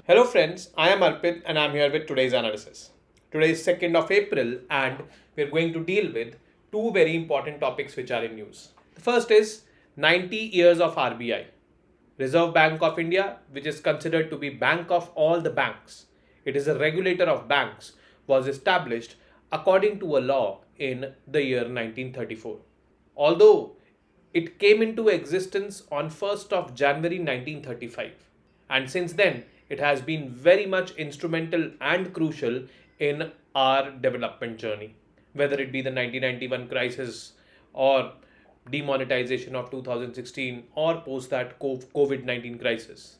Hello friends, I am Arpit and I am here with today's analysis. Today is 2nd of April and we are going to deal with two very important topics which are in news. The first is 90 years of RBI, Reserve Bank of India, which is considered to be bank of all the banks. It is a regulator of banks, was established according to a law in the year 1934. Although it came into existence on 1st of January 1935, and since then it has been very much instrumental and crucial in our development journey, whether it be the 1991 crisis or demonetization of 2016 or post that COVID-19 crisis.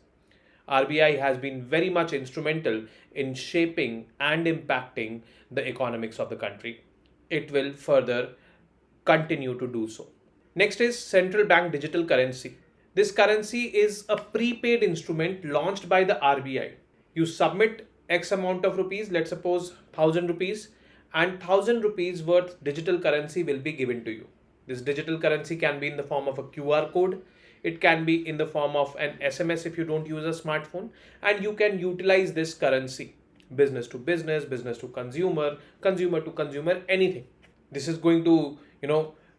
RBI has been very much instrumental in shaping and impacting the economics of the country. It will further continue to do so. Next is central bank digital currency. This currency is a prepaid instrument launched by the RBI. You submit X amount of rupees, let's suppose 1000 rupees, and 1000 rupees worth digital currency will be given to you. This digital currency can be in the form of a QR code. It can be in the form of an SMS if you don't use a smartphone, and you can utilize this currency business to business, business to consumer, consumer to consumer, anything. This is going to,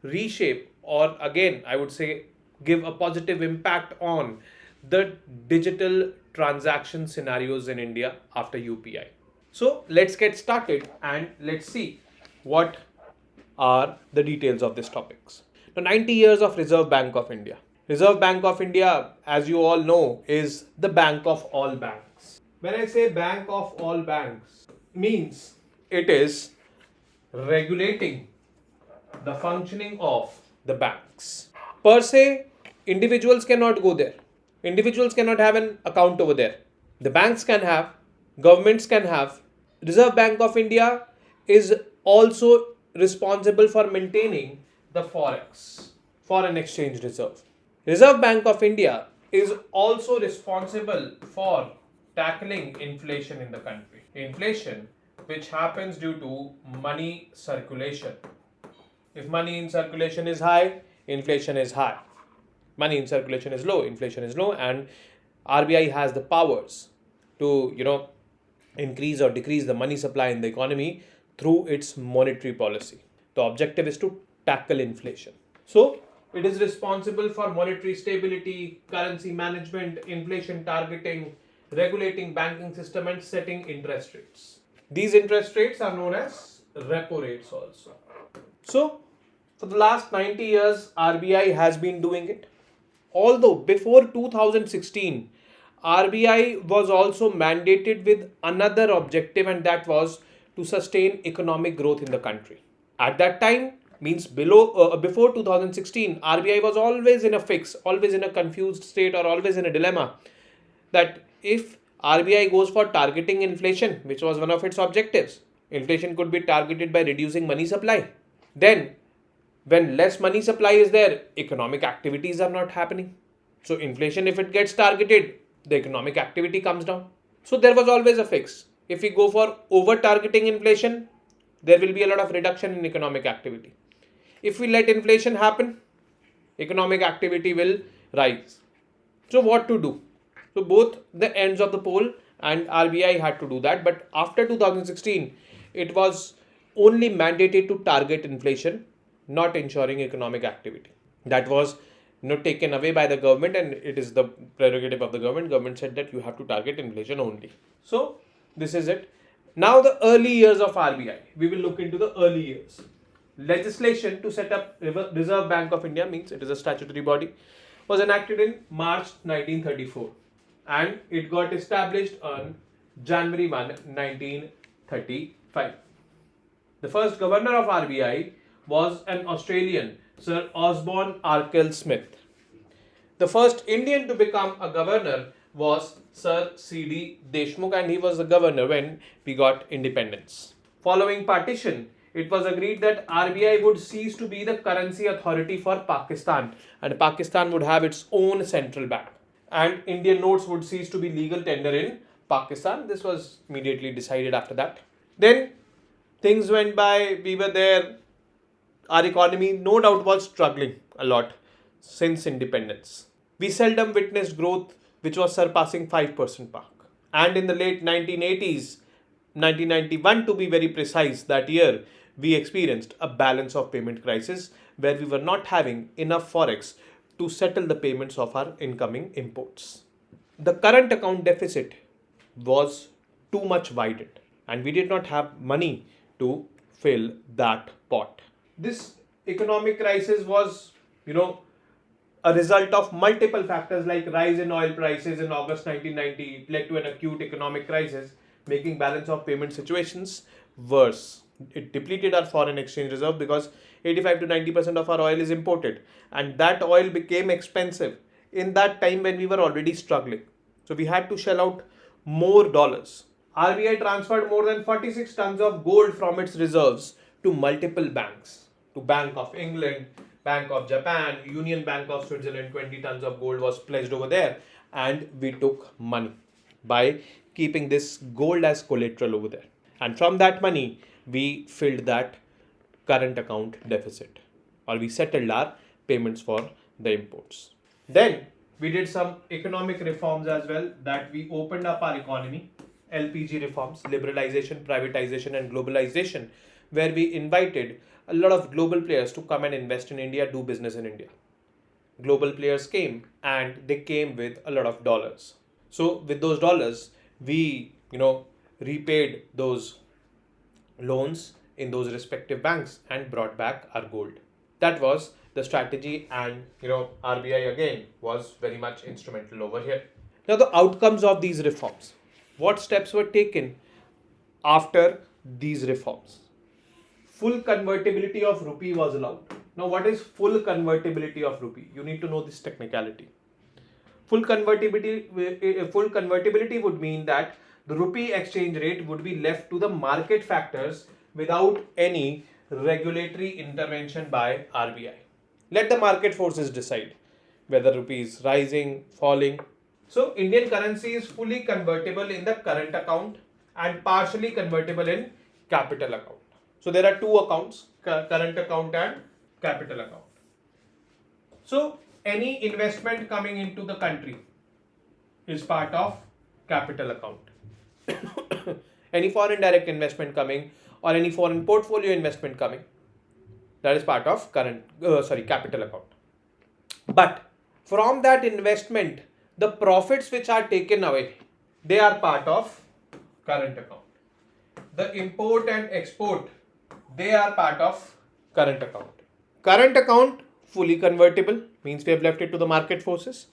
reshape, or again, I would say, give a positive impact on the digital transaction scenarios in India after UPI. So let's get started and let's see what are the details of these topics. Now, 90 years of Reserve Bank of India. Reserve Bank of India, as you all know, is the bank of all banks. When I say bank of all banks, means it is regulating the functioning of the banks. Per se, individuals cannot go there. Individuals cannot have an account over there. The banks can have, governments can have. Reserve Bank of India is also responsible for maintaining the forex, foreign exchange reserve. Reserve Bank of India is also responsible for tackling inflation in the country. Inflation which happens due to money circulation. If money in circulation is high, inflation is high. Money in circulation is low, inflation is low, and RBI has the powers to, increase or decrease the money supply in the economy through its monetary policy. The objective is to tackle inflation. So, it is responsible for monetary stability, currency management, inflation targeting, regulating banking system, and setting interest rates. These interest rates are known as repo rates also. So, for the last 90 years, RBI has been doing it. Although before 2016, RBI was also mandated with another objective, and that was to sustain economic growth in the country. At that time, means before 2016, RBI was always in a fix, always in a confused state, or always in a dilemma that if RBI goes for targeting inflation, which was one of its objectives, inflation could be targeted by reducing money supply. Then when less money supply is there, economic activities are not happening. So inflation, if it gets targeted, the economic activity comes down. So there was always a fix. If we go for over targeting inflation, there will be a lot of reduction in economic activity. If we let inflation happen, economic activity will rise. So what to do? So both the ends of the pole, and RBI had to do that. But after 2016, it was only mandated to target inflation, not ensuring economic activity. That was taken away by the government, and it is the prerogative of the government. Government said that you have to target inflation only. So this is it. Now the early years of RBI. We will look into the early years. Legislation to set up Reserve Bank of India, means it is a statutory body, was enacted in March 1934, and it got established on January 1, 1935. The first governor of RBI was an Australian, Sir Osborne Arkell Smith. The first Indian to become a governor was Sir C.D. Deshmukh, and he was the governor when we got independence. Following partition, it was agreed that RBI would cease to be the currency authority for Pakistan, and Pakistan would have its own central bank, and Indian notes would cease to be legal tender in Pakistan. This was immediately decided after that. Then things went by, we were there. Our economy, no doubt, was struggling a lot since independence. We seldom witnessed growth which was surpassing 5% mark. And in the late 1980s, 1991 to be very precise, that year we experienced a balance of payment crisis where we were not having enough forex to settle the payments of our incoming imports. The current account deficit was too much widened and we did not have money to fill that pot. This economic crisis was, a result of multiple factors like rise in oil prices in August 1990. It led to an acute economic crisis, making balance of payment situations worse. It depleted our foreign exchange reserve because 85 to 90% of our oil is imported, and that oil became expensive in that time when we were already struggling. So we had to shell out more dollars. RBI transferred more than 46 tons of gold from its reserves to multiple banks, to Bank of England, Bank of Japan, Union Bank of Switzerland. 20 tons of gold was pledged over there, and we took money by keeping this gold as collateral over there. And from that money, we filled that current account deficit, or we settled our payments for the imports. Then we did some economic reforms as well, that we opened up our economy. LPG reforms, liberalization, privatization, and globalization, where we invited a lot of global players to come and invest in India, do business in India. Global players came and they came with a lot of dollars. So with those dollars, we, repaid those loans in those respective banks and brought back our gold. That was the strategy, and RBI again was very much instrumental over here. Now the outcomes of these reforms. What steps were taken after these reforms? Full convertibility of rupee was allowed. Now what is full convertibility of rupee? You need to know this technicality. Full convertibility would mean that the rupee exchange rate would be left to the market factors without any regulatory intervention by RBI. Let the market forces decide whether rupee is rising, falling. So Indian currency is fully convertible in the current account and partially convertible in capital account. So there are two accounts, current account and capital account. So any investment coming into the country is part of capital account. Any foreign direct investment coming or any foreign portfolio investment coming, that is part of capital account. But from that investment, the profits which are taken away, they are part of current account. The import and export, they are part of current account. Current account, fully convertible, means we have left it to the market forces.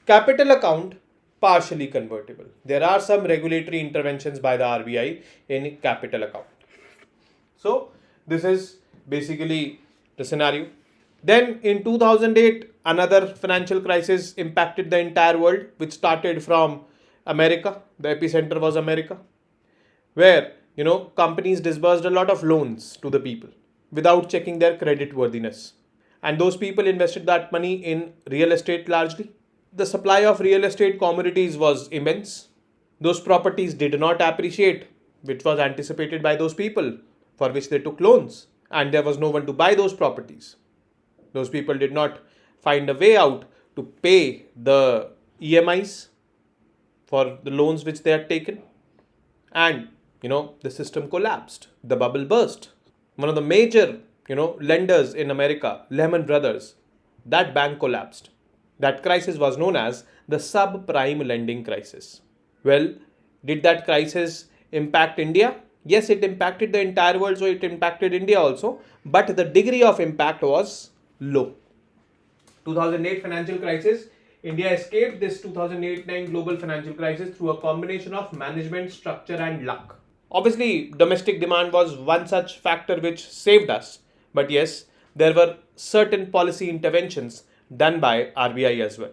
Capital account, partially convertible. There are some regulatory interventions by the RBI in capital account. So this is basically the scenario. Then in 2008, another financial crisis impacted the entire world, which started from America. The epicenter was America, where companies disbursed a lot of loans to the people without checking their credit worthiness. And those people invested that money in real estate largely. The supply of real estate commodities was immense. Those properties did not appreciate, which was anticipated by those people for which they took loans. And there was no one to buy those properties. Those people did not find a way out to pay the EMIs for the loans which they had taken. And, the system collapsed. The bubble burst. One of the major, lenders in America, Lehman Brothers, that bank collapsed. That crisis was known as the subprime lending crisis. Well, did that crisis impact India? Yes, it impacted the entire world, so it impacted India also. But the degree of impact was low. 2008 financial crisis, India escaped this 2008-9 global financial crisis through a combination of management, structure and luck. Obviously, domestic demand was one such factor which saved us. But yes, there were certain policy interventions done by RBI as well.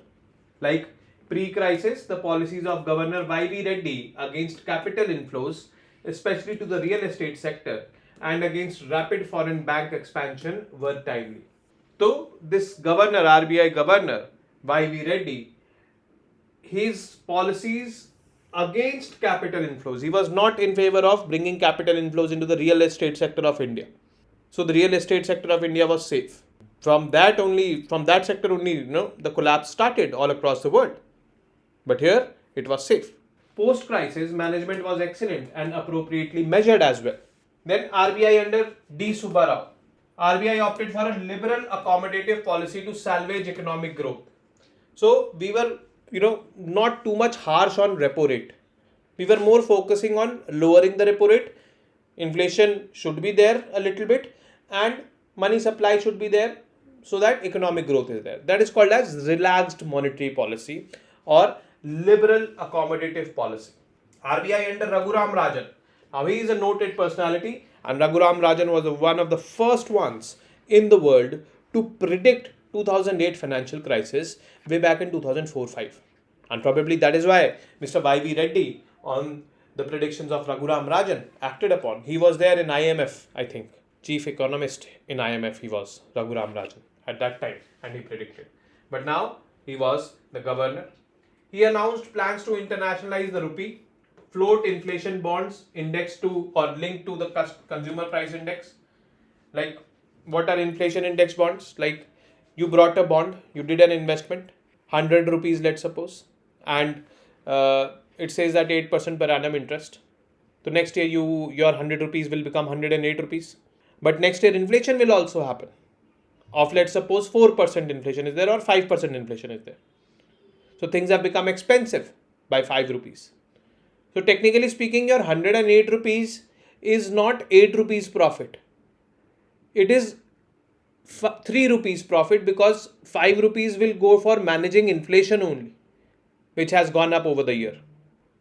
Like pre-crisis, the policies of Governor Y.V. Reddy against capital inflows, especially to the real estate sector, and against rapid foreign bank expansion were timely. So this governor, RBI governor, Y.V. Reddy, his policies against capital inflows, he was not in favor of bringing capital inflows into the real estate sector of India. So the real estate sector of India was safe. From that sector only, the collapse started all across the world. But here, it was safe. Post-crisis, management was excellent and appropriately measured as well. Then RBI under D. Subbarao. RBI opted for a liberal accommodative policy to salvage economic growth. So we were, not too much harsh on repo rate. We were more focusing on lowering the repo rate. Inflation should be there a little bit and money supply should be there so that economic growth is there. That is called as relaxed monetary policy or liberal accommodative policy. RBI under Raghuram Rajan. Now he is a noted personality and Raghuram Rajan was one of the first ones in the world to predict 2008 financial crisis way back in 2004-5. And probably that is why Mr. Y.V. Reddy on the predictions of Raghuram Rajan acted upon. He was there in IMF, I think. Chief economist in IMF he was, Raghuram Rajan, at that time, and he predicted. But now he was the governor. He announced plans to internationalize the rupee, float inflation bonds indexed to or linked to the consumer price index. Like, what are inflation index bonds? Like, you brought a bond, you did an investment, 100 rupees, let's suppose, and it says that 8% per annum interest. So next year your 100 rupees will become 108 rupees. But next year inflation will also happen. Of let's suppose 4% inflation is there or 5% inflation is there. So things have become expensive by 5 rupees. So technically speaking, your 108 rupees is not 8 rupees profit. It is 3 rupees profit because 5 rupees will go for managing inflation only, which has gone up over the year.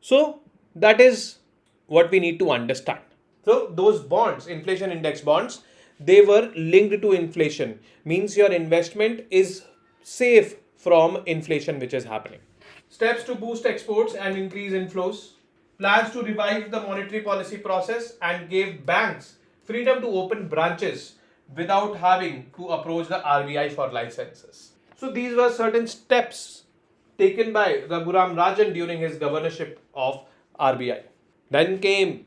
So that is what we need to understand. So those bonds, inflation index bonds, they were linked to inflation. Means your investment is safe from inflation which is happening. Steps to boost exports and increase inflows. Plans to revive the monetary policy process and gave banks freedom to open branches without having to approach the RBI for licenses. So these were certain steps taken by Raghuram Rajan during his governorship of RBI. Then came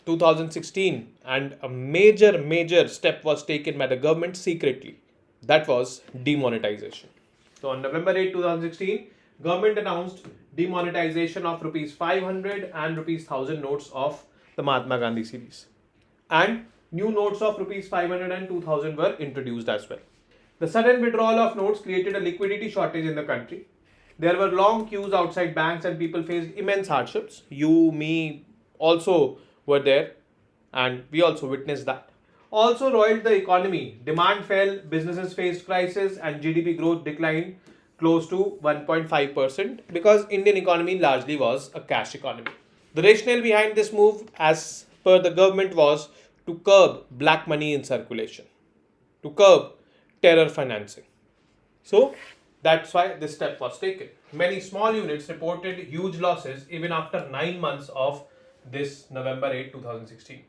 2016 and a major step was taken by the government secretly. That was demonetization. So on November 8, 2016, government announced demonetization of rupees 500 and rupees 1000 notes of the Mahatma Gandhi series. And new notes of rupees 500 and 2000 were introduced as well. The sudden withdrawal of notes created a liquidity shortage in the country. There were long queues outside banks and people faced immense hardships. You, me, also were there and we also witnessed that. Also roiled the economy. Demand fell, businesses faced crisis and GDP growth declined close to 1.5% because Indian economy largely was a cash economy. The rationale behind this move as per the government was to curb black money in circulation, to curb terror financing. So that's why this step was taken. Many small units reported huge losses even after 9 months of this November 8, 2016.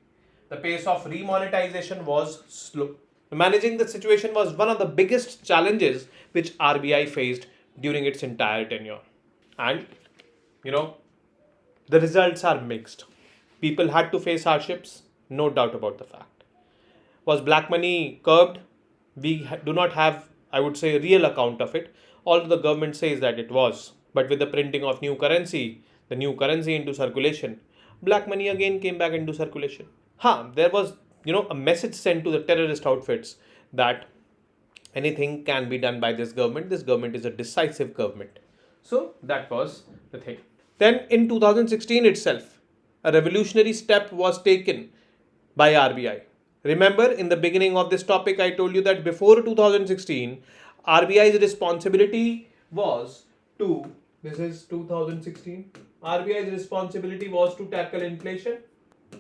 The pace of remonetization was slow. Managing the situation was one of the biggest challenges which RBI faced during its entire tenure. And, the results are mixed. People had to face hardships, no doubt about the fact. Was black money curbed? We do not have, I would say, a real account of it, although the government says that it was. But with the printing of new currency, the new currency into circulation, black money again came back into circulation. There was, a message sent to the terrorist outfits that anything can be done by this government. This government is a decisive government. So that was the thing. Then in 2016 itself, a revolutionary step was taken by RBI. Remember, in the beginning of this topic, I told you that before 2016, RBI's responsibility was to, this is 2016, RBI's responsibility was to tackle inflation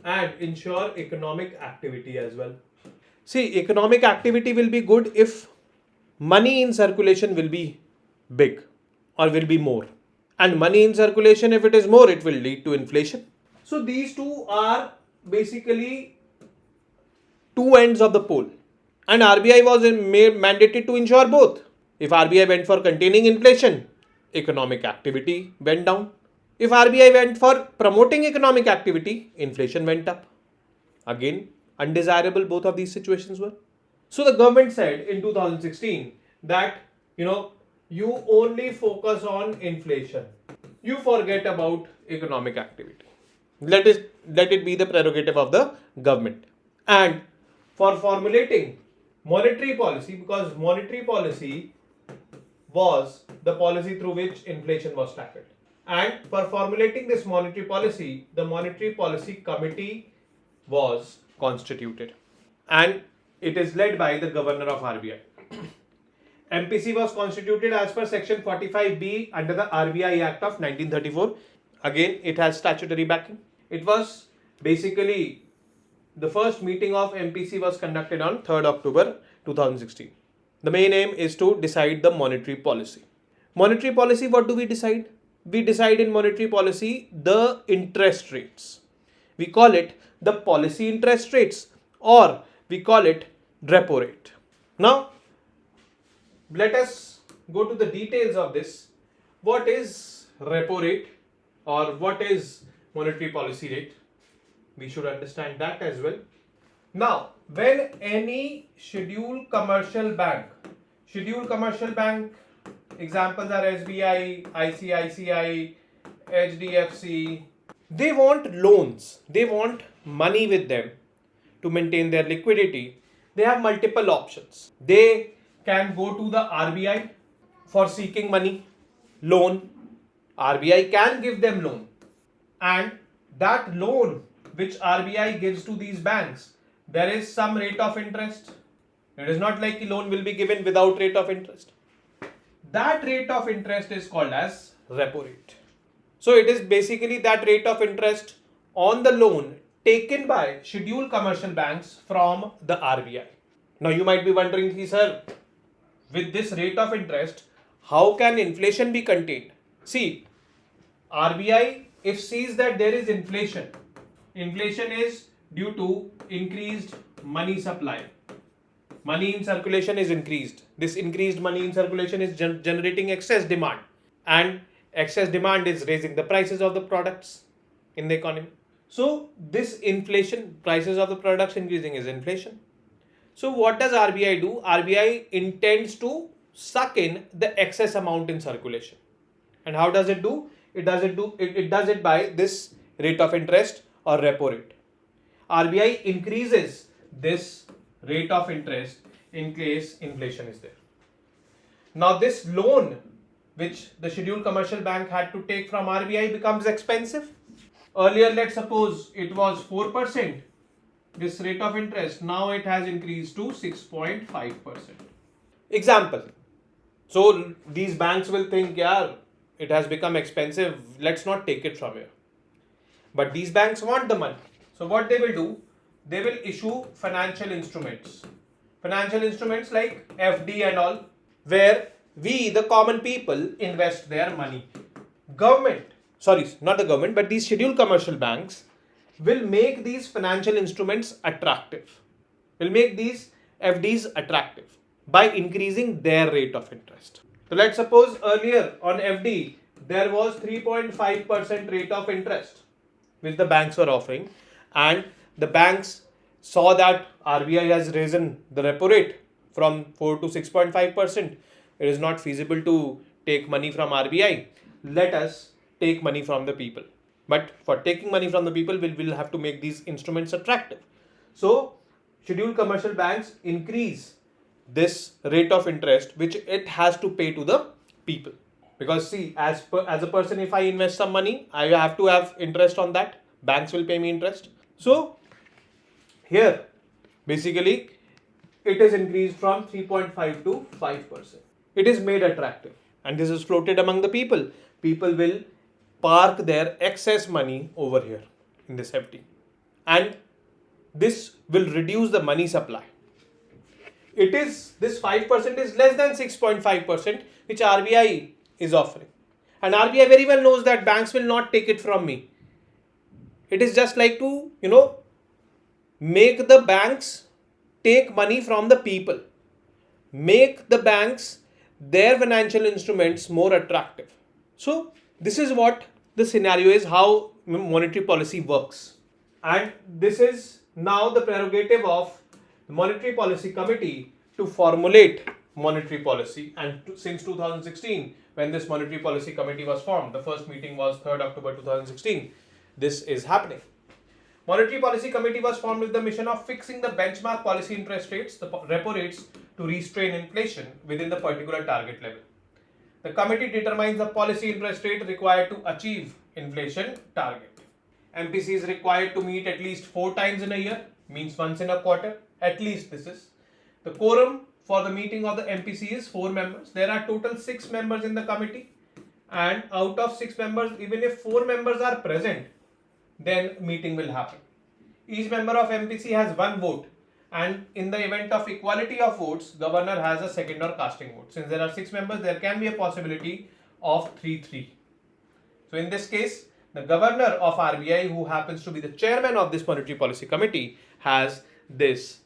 and ensure economic activity as well. See, economic activity will be good if money in circulation will be big or will be more. And money in circulation, if it is more, it will lead to inflation. So these two are basically two ends of the pole. And RBI was mandated to ensure both. If RBI went for containing inflation, economic activity went down. If RBI went for promoting economic activity, inflation went up. Again, undesirable both of these situations were. So the government said in 2016 that, you only focus on inflation. you forget about economic activity. Let it be the prerogative of the government. And for formulating monetary policy, because monetary policy was the policy through which inflation was tackled. And for formulating this monetary policy, the Monetary Policy Committee was constituted. And it is led by the Governor of RBI. MPC was constituted as per Section 45B under the RBI Act of 1934. Again, it has statutory backing. It was basically the first meeting of MPC was conducted on 3rd October 2016. The main aim is to decide the monetary policy. Monetary policy, what do we decide? We decide in monetary policy the interest rates. We call it the policy interest rates, or we call it repo rate. Now, let us go to the details of this. What is repo rate or what is monetary policy rate? We should understand that as well. Now, when any scheduled commercial bank, examples are SBI, ICICI, HDFC, they want loans, they want money with them to maintain their liquidity. They have multiple options. They can go to the RBI for seeking money, loan. RBI can give them loan, and that loan which RBI gives to these banks, there is some rate of interest. It is not like a loan will be given without rate of interest. That rate of interest is called as repo rate. So it is basically that rate of interest on the loan taken by scheduled commercial banks from the RBI. Now you might be wondering, sir, with this rate of interest, how can inflation be contained? See, RBI, if sees that there is inflation is due to increased money supply. Money in circulation is increased. This increased money in circulation is generating excess demand, and excess demand is raising the prices of the products in the economy. So this inflation, prices of the products increasing, is inflation. So what does RBI do? RBI intends to suck in the excess amount in circulation. And how does it do? It does it by this rate of interest or repo rate. RBI increases this rate of interest in case inflation is there. Now this loan which the scheduled commercial bank had to take from RBI becomes expensive. Earlier, let's suppose it was 4%, this rate of interest. Now it has increased to 6.5%. Example. So these banks will think, yeah, it has become expensive, let's not take it from here. But these banks want the money. So what they will do, they will issue financial instruments. Financial instruments like FD and all, where we, the common people, invest their money. Not the government, but these scheduled commercial banks will make these financial instruments attractive, will make these FDs attractive by increasing their rate of interest. So let's suppose earlier on FD, there was 3.5% rate of interest which the banks were offering, and the banks saw that RBI has risen the repo rate from 4 to 6.5%. It is not feasible to take money from RBI. Let us take money from the people. But for taking money from the people, we will have to make these instruments attractive. So scheduled commercial banks increase this rate of interest which it has to pay to the people. Because see, as a person, if I invest some money, I have to have interest on that. Banks will pay me interest. So here, basically, it is increased from 3.5 to 5%. It is made attractive, and this is floated among the people. People will park their excess money over here in this FD, and this will reduce the money supply. This 5% is less than 6.5% which RBI is offering, and RBI very well knows that banks will not take it from me. It is just like to make the banks take money from the people, make the banks, their financial instruments more attractive. So this is what the scenario is, how monetary policy works. And this is now the prerogative of the Monetary Policy Committee to formulate monetary policy. And since 2016, when this Monetary Policy Committee was formed. The first meeting was 3rd October 2016. This is happening. Monetary Policy Committee was formed with the mission of fixing the benchmark policy interest rates, the repo rates, to restrain inflation within the particular target level. The committee determines the policy interest rate required to achieve inflation target. MPC is required to meet at least 4 times in a year, means once in a quarter, at least this is. The quorum for the meeting of the MPC is 4 members. There are total 6 members in the committee, and out of 6 members, even if 4 members are present, then meeting will happen. Each member of MPC has 1 vote, and in the event of equality of votes, governor has a second or casting vote. Since there are 6 members, there can be a possibility of 3-3. So in this case, the governor of RBI, who happens to be the chairman of this Monetary Policy Committee, has this,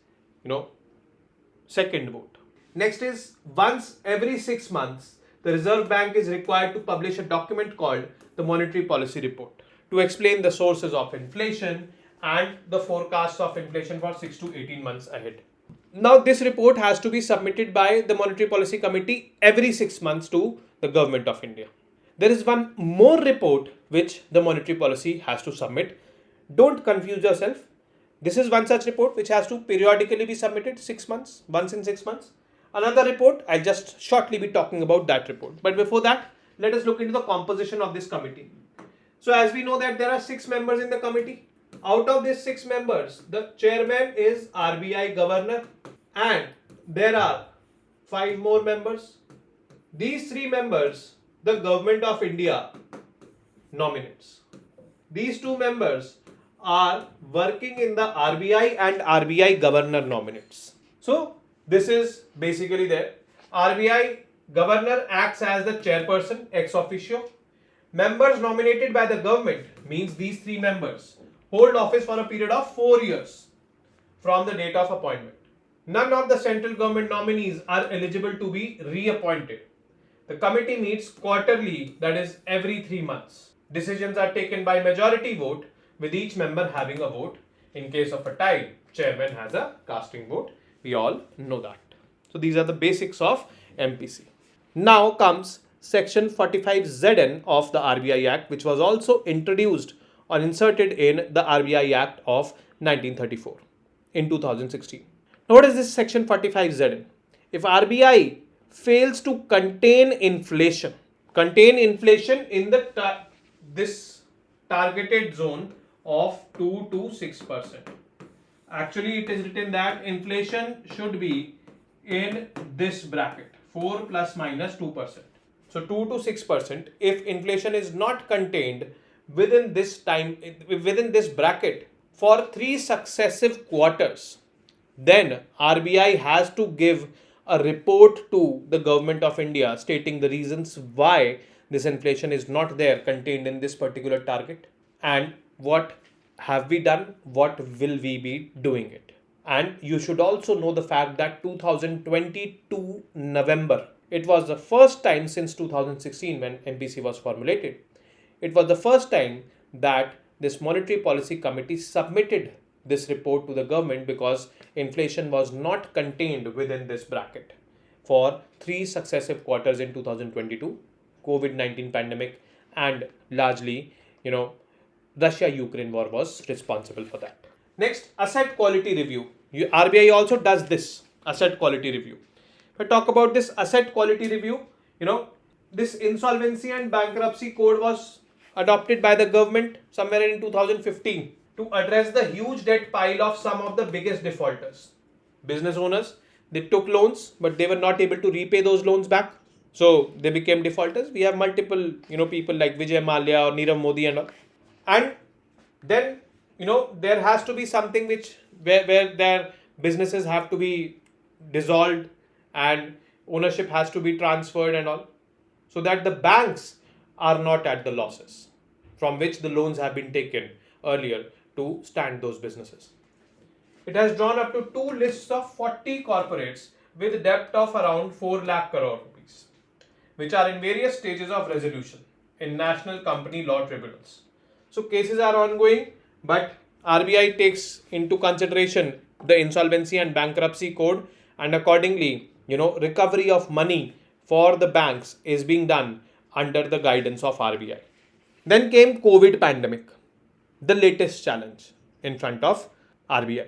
second vote. Next is, once every 6 months, the Reserve Bank is required to publish a document called the Monetary Policy Report to explain the sources of inflation and the forecasts of inflation for 6 to 18 months ahead. Now, this report has to be submitted by the Monetary Policy Committee every 6 months to the Government of India. There is one more report which the Monetary Policy has to submit. Don't confuse yourself. This is one such report which has to periodically be submitted 6 months, once in 6 months. Another report, I'll just shortly be talking about that report. But before that, let us look into the composition of this committee. So as we know that there are 6 members in the committee. Out of these 6 members, the chairman is RBI governor, and there are 5 more members. These 3 members, the Government of India nominates. These 2 members are working in the RBI, and RBI governor nominates. So this is basically there. RBI governor acts as the chairperson ex officio. Members nominated by the government, means these 3 members, hold office for a period of 4 years from the date of appointment. None of the central government nominees are eligible to be reappointed. The committee meets quarterly, that is every 3 months. Decisions are taken by majority vote, with each member having a vote. In case of a tie, chairman has a casting vote. We all know that. So these are the basics of MPC. Now comes Section 45ZN of the RBI Act, which was also introduced or inserted in the RBI Act of 1934 in 2016. Now, what is this Section 45ZN? If RBI fails to contain inflation in the this targeted zone of 2 to 6%. Actually, it is written that inflation should be in this bracket, 4 plus minus 2%. So 2 to 6%. If inflation is not contained within this bracket for 3 successive quarters, then RBI has to give a report to the Government of India stating the reasons why this inflation is not there contained in this particular target, and what have we done, what will we be doing it. And you should also know the fact that 2022 November, it was the first time since 2016 when MPC was formulated. It was the first time that this Monetary Policy Committee submitted this report to the government, because inflation was not contained within this bracket for 3 successive quarters in 2022, COVID-19 pandemic, and largely, Russia-Ukraine war was responsible for that. Next, asset quality review. RBI also does this asset quality review. If I talk about this asset quality review, this insolvency and bankruptcy code was adopted by the government somewhere in 2015 to address the huge debt pile of some of the biggest defaulters. Business owners, they took loans, but they were not able to repay those loans back. So they became defaulters. We have multiple, people like Vijay Mallya or Nirav Modi and all. And then, there has to be something where their businesses have to be dissolved and ownership has to be transferred and all, so that the banks are not at the losses from which the loans have been taken earlier to stand those businesses. It has drawn up to 2 lists of 40 corporates with debt of around 4 lakh crore rupees, which are in various stages of resolution in national company law tribunals. So cases are ongoing, but RBI takes into consideration the insolvency and bankruptcy code, and accordingly, recovery of money for the banks is being done under the guidance of RBI. Then came COVID pandemic, the latest challenge in front of RBI.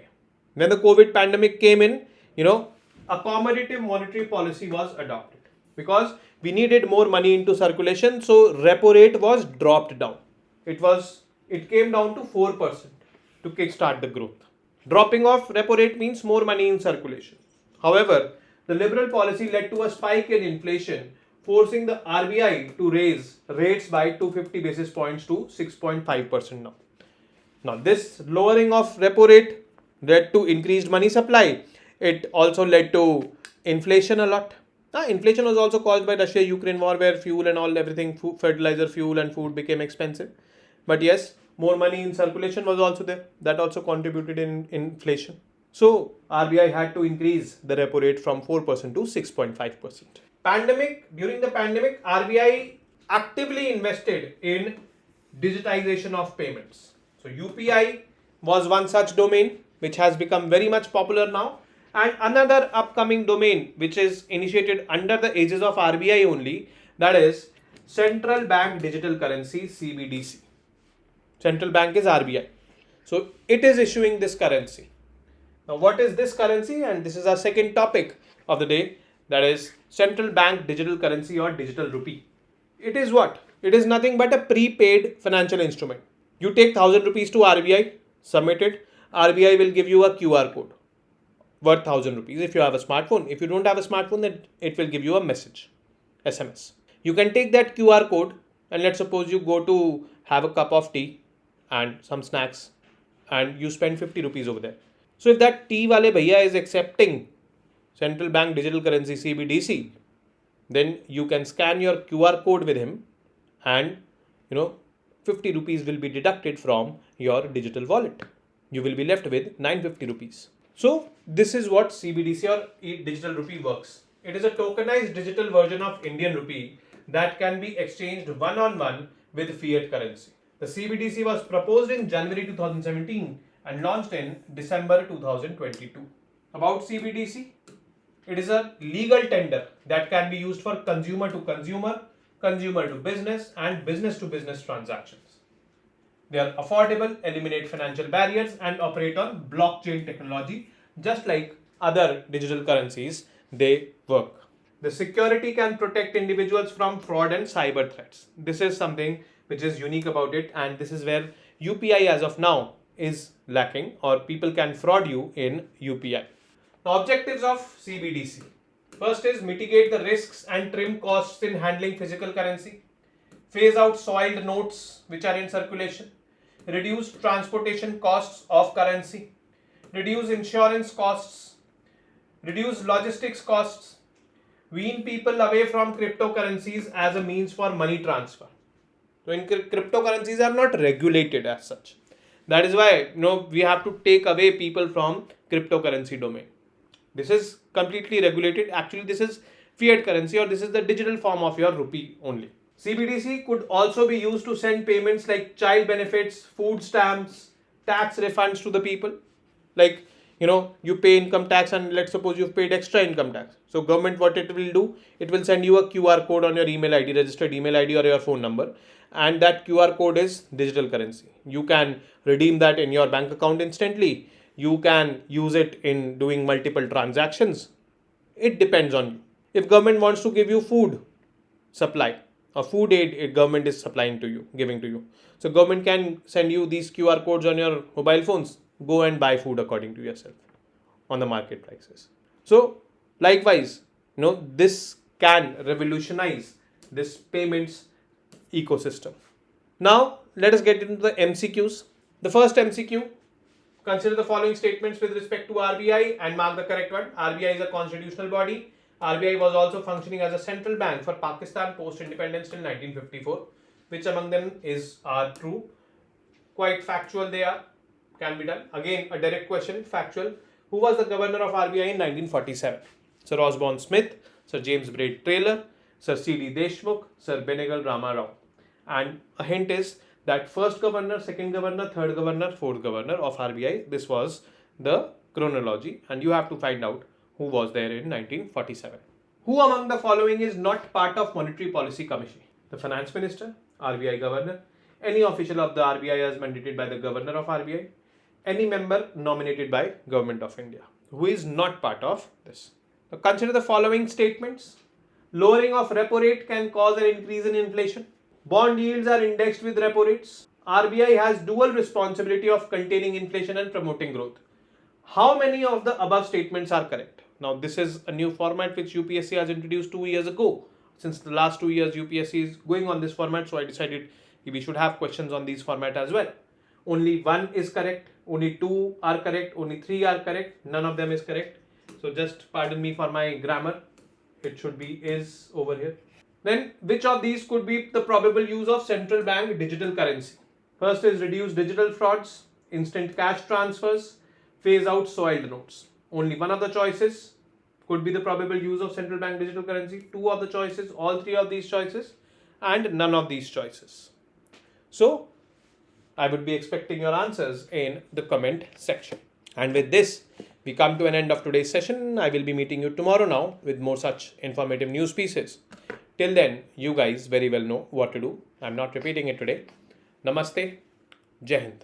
When the COVID pandemic came in, accommodative monetary policy was adopted because we needed more money into circulation, so repo rate was dropped down. It came down to 4% to kickstart the growth. Dropping off repo rate means more money in circulation. However, the liberal policy led to a spike in inflation, forcing the RBI to raise rates by 250 basis points to 6.5% now. Now, this lowering of repo rate led to increased money supply. It also led to inflation a lot. Inflation was also caused by Russia-Ukraine war, where fuel and everything, fertilizer, fuel and food became expensive. But yes, more money in circulation was also there. That also contributed in inflation. So RBI had to increase the repo rate from 4% to 6.5%. During the pandemic, RBI actively invested in digitization of payments. So UPI was one such domain which has become very much popular now. And another upcoming domain which is initiated under the aegis of RBI only, that is Central Bank Digital Currency, CBDC. Central Bank is RBI. So it is issuing this currency. Now what is this currency? And this is our second topic of the day, that is Central Bank Digital Currency or Digital Rupee. It is what? It is nothing but a prepaid financial instrument. You take 1,000 rupees to RBI, submit it, RBI will give you a QR code worth 1,000 rupees if you have a smartphone. If you don't have a smartphone, then it will give you a message, SMS. You can take that QR code and let's suppose you go to have a cup of tea and some snacks and you spend 50 rupees over there. So if that tea wale bhaiya is accepting Central Bank Digital Currency CBDC, then you can scan your QR code with him and 50 rupees will be deducted from your digital wallet. You will be left with 950 rupees. So this is what CBDC or Digital Rupee works. It is a tokenized digital version of Indian rupee that can be exchanged one-on-one with fiat currency. The CBDC was proposed in January 2017 and launched in December 2022. About CBDC, it is a legal tender that can be used for consumer to consumer, consumer to business and business to business transactions. They are affordable, eliminate financial barriers and operate on blockchain technology just like other digital currencies they work. The security can protect individuals from fraud and cyber threats. This is something which is unique about it, and this is where UPI as of now is lacking, or people can fraud you in UPI. The objectives of CBDC. First is mitigate the risks and trim costs in handling physical currency. Phase out soiled notes which are in circulation. Reduce transportation costs of currency. Reduce insurance costs. Reduce logistics costs. Wean people away from cryptocurrencies as a means for money transfer. So cryptocurrencies are not regulated as such. That is why we have to take away people from cryptocurrency domain. This is completely regulated. Actually, this is fiat currency, or this is the digital form of your rupee only. CBDC could also be used to send payments like child benefits, food stamps, tax refunds to the people. Like, you pay income tax and let's suppose you've paid extra income tax. So government, what it will do, it will send you a QR code on your email ID, registered email ID or your phone number. And that QR code is digital currency. You can redeem that in your bank account instantly. You can use it in doing multiple transactions. It depends on you. If government wants to give you food supply, or food aid government is supplying to you, giving to you. So government can send you these QR codes on your mobile phones. Go and buy food according to yourself on the market prices. So likewise, this can revolutionize this payments ecosystem. Now let us get into the MCQs. The first MCQ, consider the following statements with respect to RBI and mark the correct one. RBI is a constitutional body. RBI was also functioning as a central bank for Pakistan post-independence till 1954. Which among them are true? Quite factual they are. Can be done. Again, a direct question, factual. Who was the governor of RBI in 1947? Sir Osborne Smith, Sir James Braid Taylor, Sir C.D. Deshmukh, Sir Benegal Rama Rao. And a hint is that first governor, second governor, third governor, fourth governor of RBI, this was the chronology, and you have to find out who was there in 1947. Who among the following is not part of Monetary Policy Commission? The Finance Minister, RBI Governor, any official of the RBI as mandated by the Governor of RBI, any member nominated by Government of India. Who is not part of this? Now consider the following statements. Lowering of repo rate can cause an increase in inflation. Bond yields are indexed with repo rates. RBI has dual responsibility of containing inflation and promoting growth. How many of the above statements are correct? Now this is a new format which UPSC has introduced 2 years ago. Since the last 2 years UPSC is going on this format, so I decided we should have questions on these format as well. Only 1 is correct, only 2 are correct, only 3 are correct, none of them is correct. So just pardon me for my grammar, it should be is over here. Then which of these could be the probable use of central bank digital currency? First is reduce digital frauds, instant cash transfers, phase out soiled notes. Only one of the choices could be the probable use of central bank digital currency, 2 of the choices, all 3 of these choices, and none of these choices. So I would be expecting your answers in the comment section. And with this, we come to an end of today's session. I will be meeting you tomorrow now with more such informative news pieces. Till then, you guys very well know what to do. I'm not repeating it today. Namaste. Jai Hind.